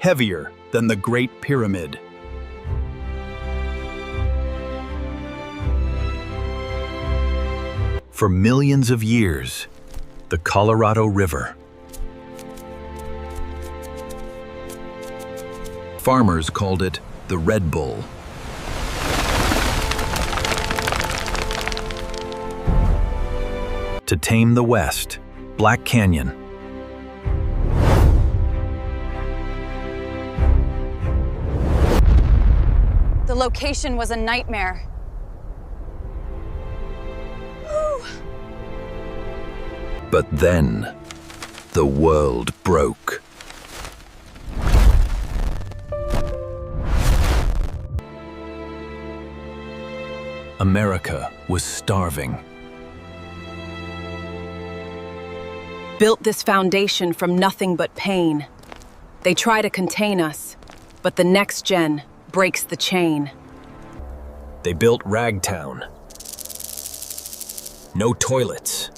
heavier than the Great Pyramid. For millions of years, the Colorado River. Farmers called it the Red Bull. To tame the West, Black Canyon. The location was a nightmare. But then, the world broke. America was starving. Built this foundation from nothing but pain. They try to contain us, but the next gen breaks the chain. They built Ragtown. No toilets.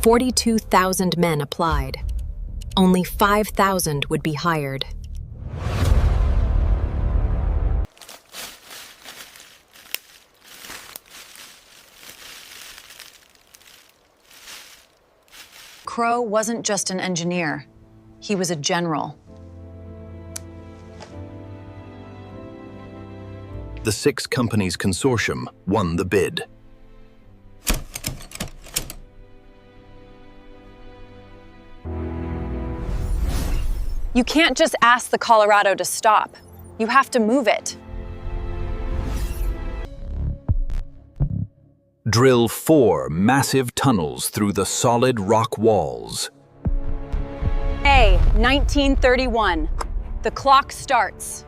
42,000 men applied. Only 5,000 would be hired. Crow wasn't just an engineer. He was a general. The 6 companies consortium won the bid. You can't just ask the Colorado to stop. You have to move it. Drill 4 massive tunnels through the solid rock walls. A, 1931. The clock starts.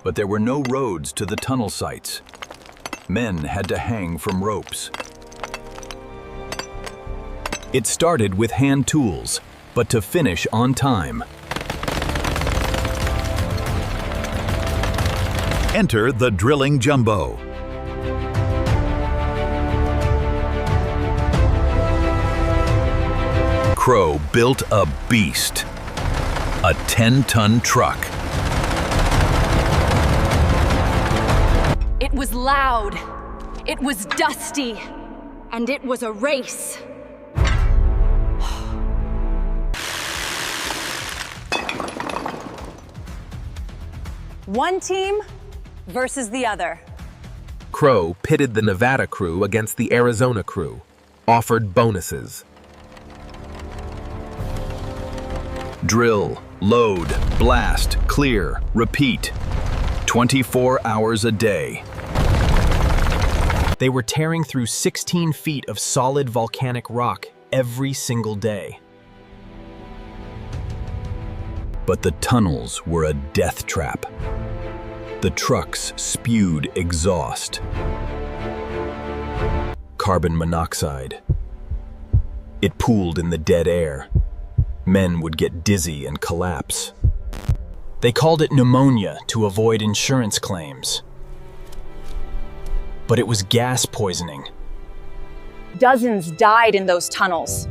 But there were no roads to the tunnel sites. Men had to hang from ropes. It started with hand tools, but to finish on time. Enter the drilling jumbo. Crow built a beast, a 10-ton truck. It was loud, it was dusty, and it was a race. One team versus the other. Crow pitted the Nevada crew against the Arizona crew, offered bonuses. Drill, load, blast, clear, repeat. 24 hours a day. They were tearing through 16 feet of solid volcanic rock every single day. But the tunnels were a death trap. The trucks spewed exhaust. Carbon monoxide. It pooled in the dead air. Men would get dizzy and collapse. They called it pneumonia to avoid insurance claims. But it was gas poisoning. Dozens died in those tunnels.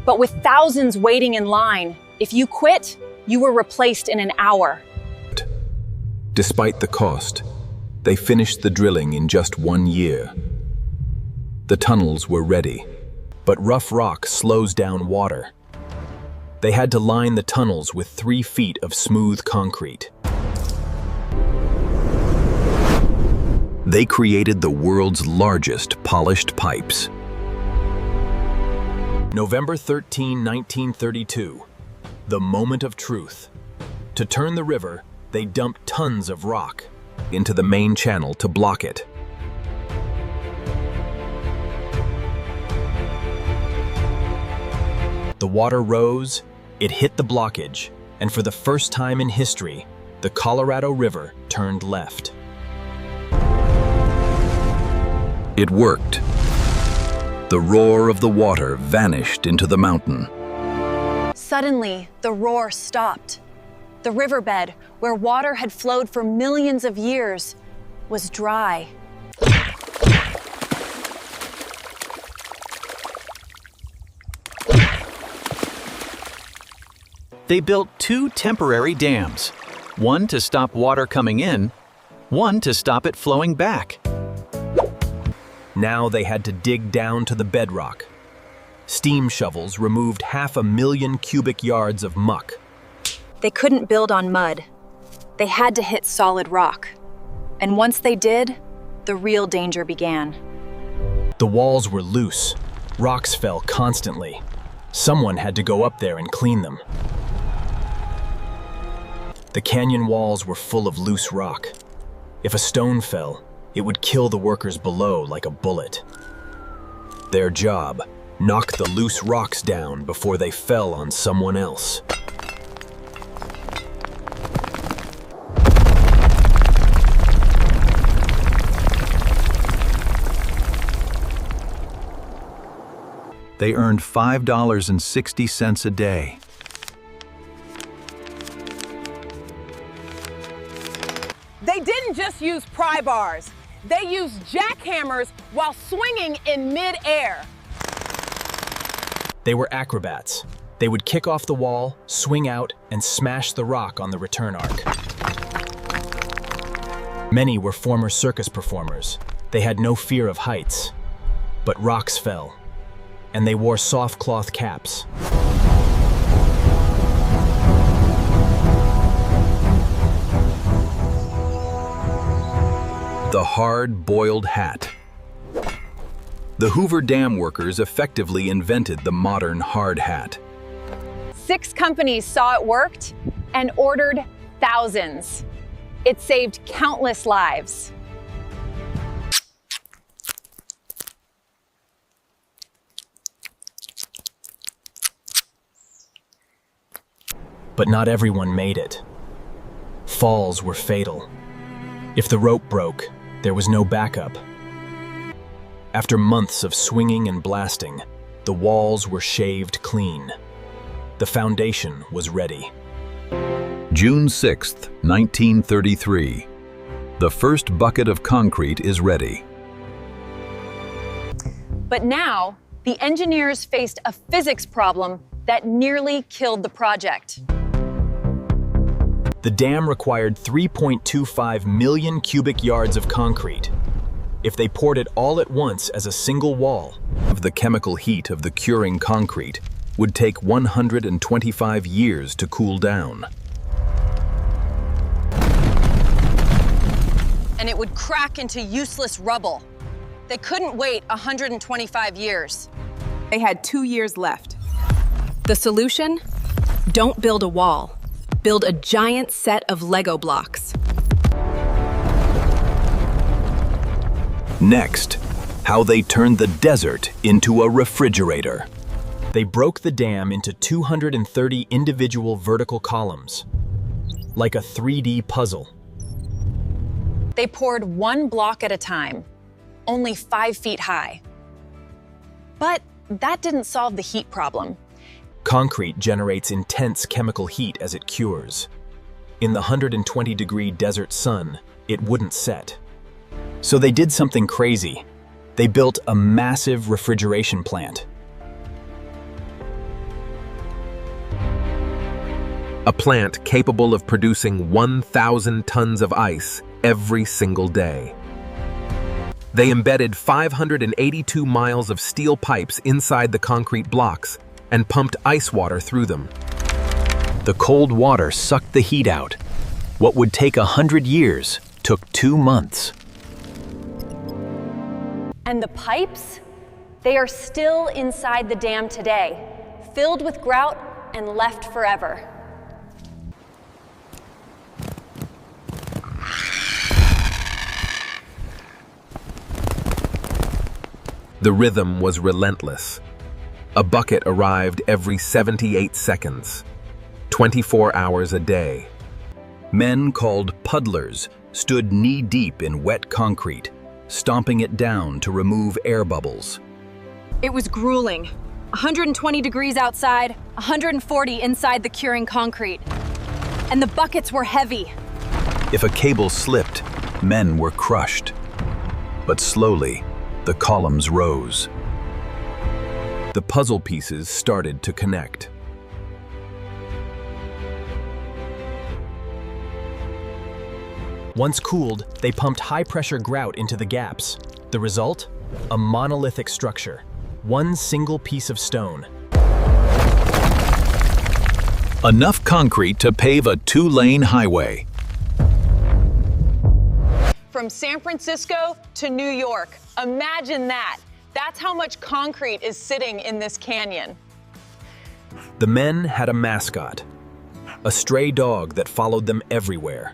But with thousands waiting in line, if you quit, you were replaced in an hour. Despite the cost, they finished the drilling in just 1 year. The tunnels were ready, but rough rock slows down water. They had to line the tunnels with 3 feet of smooth concrete. They created the world's largest polished pipes. November 13, 1932, the moment of truth. To turn the river, they dumped tons of rock into the main channel to block it. The water rose, it hit the blockage, and for the first time in history, the Colorado River turned left. It worked. The roar of the water vanished into the mountain. Suddenly, the roar stopped. The riverbed, where water had flowed for millions of years, was dry. They built 2 temporary dams, one to stop water coming in, one to stop it flowing back. Now they had to dig down to the bedrock. Steam shovels removed 500,000 cubic yards of muck. They couldn't build on mud. They had to hit solid rock. And once they did, the real danger began. The walls were loose. Rocks fell constantly. Someone had to go up there and clean them. The canyon walls were full of loose rock. If a stone fell, it would kill the workers below like a bullet. Their job: knock the loose rocks down before they fell on someone else. They earned $5.60 a day. They didn't just use pry bars. They used jackhammers while swinging in mid-air. They were acrobats. They would kick off the wall, swing out, and smash the rock on the return arc. Many were former circus performers. They had no fear of heights. But rocks fell, and they wore soft cloth caps. The hard-boiled hat. The Hoover Dam workers effectively invented the modern hard hat. 6 companies saw it worked and ordered thousands. It saved countless lives. But not everyone made it. Falls were fatal. If the rope broke, there was no backup. After months of swinging and blasting, the walls were shaved clean. The foundation was ready. June 6, 1933. The first bucket of concrete is ready. But now, the engineers faced a physics problem that nearly killed the project. The dam required 3.25 million cubic yards of concrete. If they poured it all at once as a single wall, the chemical heat of the curing concrete would take 125 years to cool down. And it would crack into useless rubble. They couldn't wait 125 years. They had 2 years left. The solution? Don't build a wall. Build a giant set of Lego blocks. Next, how they turned the desert into a refrigerator. They broke the dam into 230 individual vertical columns, like a 3D puzzle. They poured 1 block at a time, only 5 feet high. But that didn't solve the heat problem. Concrete generates intense chemical heat as it cures. In the 120-degree desert sun, it wouldn't set. So they did something crazy. They built a massive refrigeration plant. A plant capable of producing 1,000 tons of ice every single day. They embedded 582 miles of steel pipes inside the concrete blocks and pumped ice water through them. The cold water sucked the heat out. What would take 100 years took 2 months. And the pipes? They are still inside the dam today, filled with grout and left forever. The rhythm was relentless. A bucket arrived every 78 seconds, 24 hours a day. Men called puddlers stood knee-deep in wet concrete, stomping it down to remove air bubbles. It was grueling. 120 degrees outside, 140 inside the curing concrete. And the buckets were heavy. If a cable slipped, men were crushed. But slowly, the columns rose. The puzzle pieces started to connect. Once cooled, they pumped high-pressure grout into the gaps. The result? A monolithic structure. One single piece of stone. Enough concrete to pave a 2-lane highway. From San Francisco to New York. Imagine that. That's how much concrete is sitting in this canyon. The men had a mascot, a stray dog that followed them everywhere.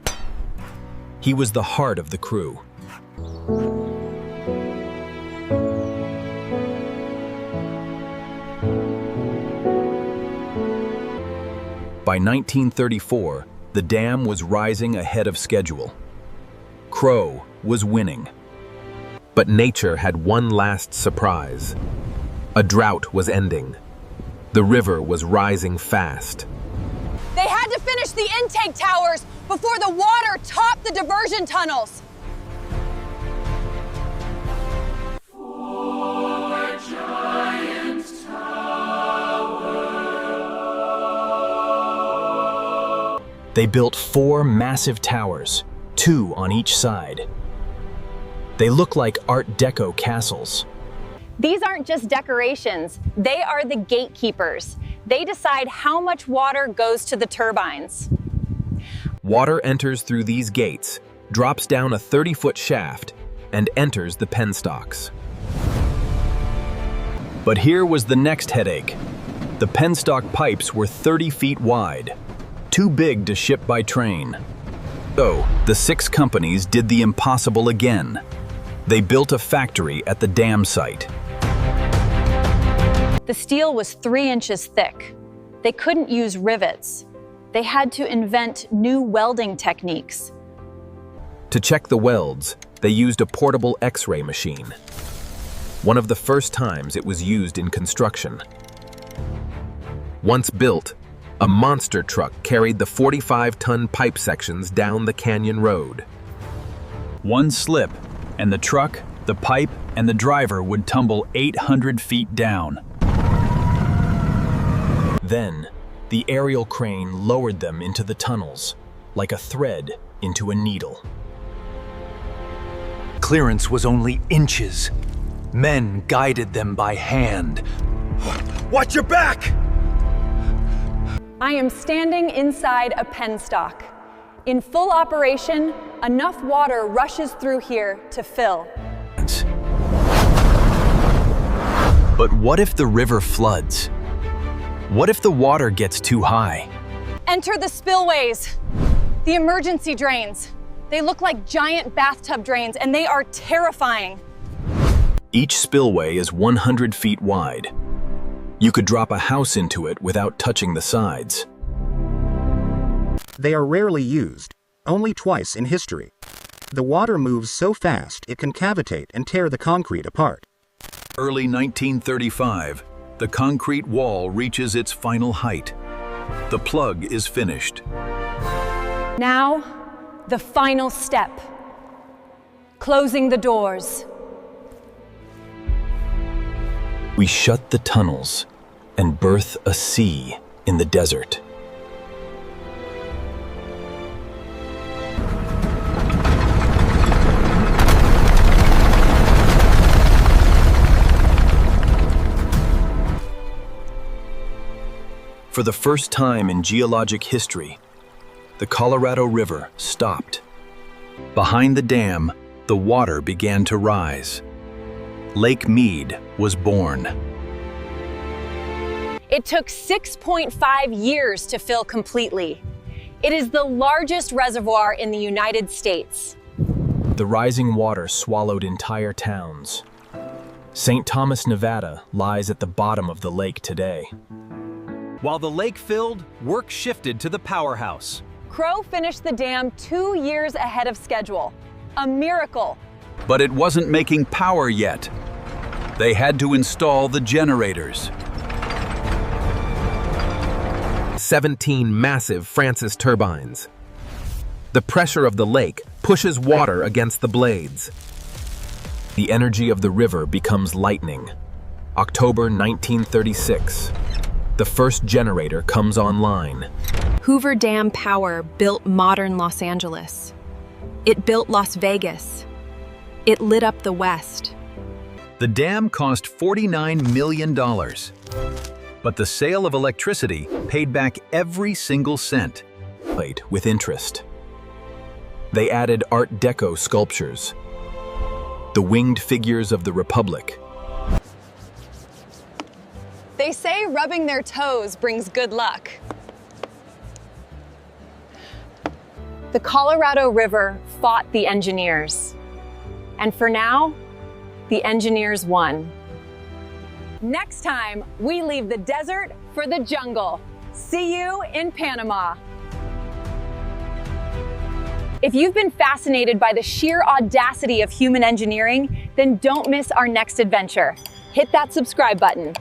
He was the heart of the crew. By 1934, the dam was rising ahead of schedule. Crow was winning. But nature had one last surprise. A drought was ending. The river was rising fast. They had to finish the intake towers before the water topped the diversion tunnels. They built 4 massive towers, 2 on each side. They look like Art Deco castles. These aren't just decorations, they are the gatekeepers. They decide how much water goes to the turbines. Water enters through these gates, drops down a 30-foot shaft, and enters the penstocks. But here was the next headache. The penstock pipes were 30 feet wide, too big to ship by train. So, the 6 companies did the impossible again. They built a factory at the dam site. The steel was 3 inches thick. They couldn't use rivets. They had to invent new welding techniques. To check the welds, they used a portable X-ray machine. One of the first times it was used in construction. Once built, a monster truck carried the 45-ton pipe sections down the canyon road. One slip, and the truck, the pipe, and the driver would tumble 800 feet down. Then, the aerial crane lowered them into the tunnels, like a thread into a needle. Clearance was only inches. Men guided them by hand. Watch your back! I am standing inside a penstock. In full operation, enough water rushes through here to fill. But what if the river floods? What if the water gets too high? Enter the spillways, the emergency drains. They look like giant bathtub drains, and they are terrifying. Each spillway is 100 feet wide. You could drop a house into it without touching the sides. They are rarely used, only twice in history. The water moves so fast it can cavitate and tear the concrete apart. Early 1935, the concrete wall reaches its final height. The plug is finished. Now, the final step. Closing the doors. We shut the tunnels and birth a sea in the desert. For the first time in geologic history, the Colorado River stopped. Behind the dam, the water began to rise. Lake Mead was born. It took 6.5 years to fill completely. It is the largest reservoir in the United States. The rising water swallowed entire towns. St. Thomas, Nevada lies at the bottom of the lake today. While the lake filled, work shifted to the powerhouse. Crow finished the dam 2 years ahead of schedule. A miracle. But it wasn't making power yet. They had to install the generators. 17 massive Francis turbines. The pressure of the lake pushes water against the blades. The energy of the river becomes lightning. October 1936. The first generator comes online. Hoover Dam power built modern Los Angeles. It built Las Vegas. It lit up the West. The dam cost $49 million. But the sale of electricity paid back every single cent. With interest. They added Art Deco sculptures, the winged figures of the Republic. They say rubbing their toes brings good luck. The Colorado River fought the engineers. And for now, the engineers won. Next time, we leave the desert for the jungle. See you in Panama. If you've been fascinated by the sheer audacity of human engineering, then don't miss our next adventure. Hit that subscribe button.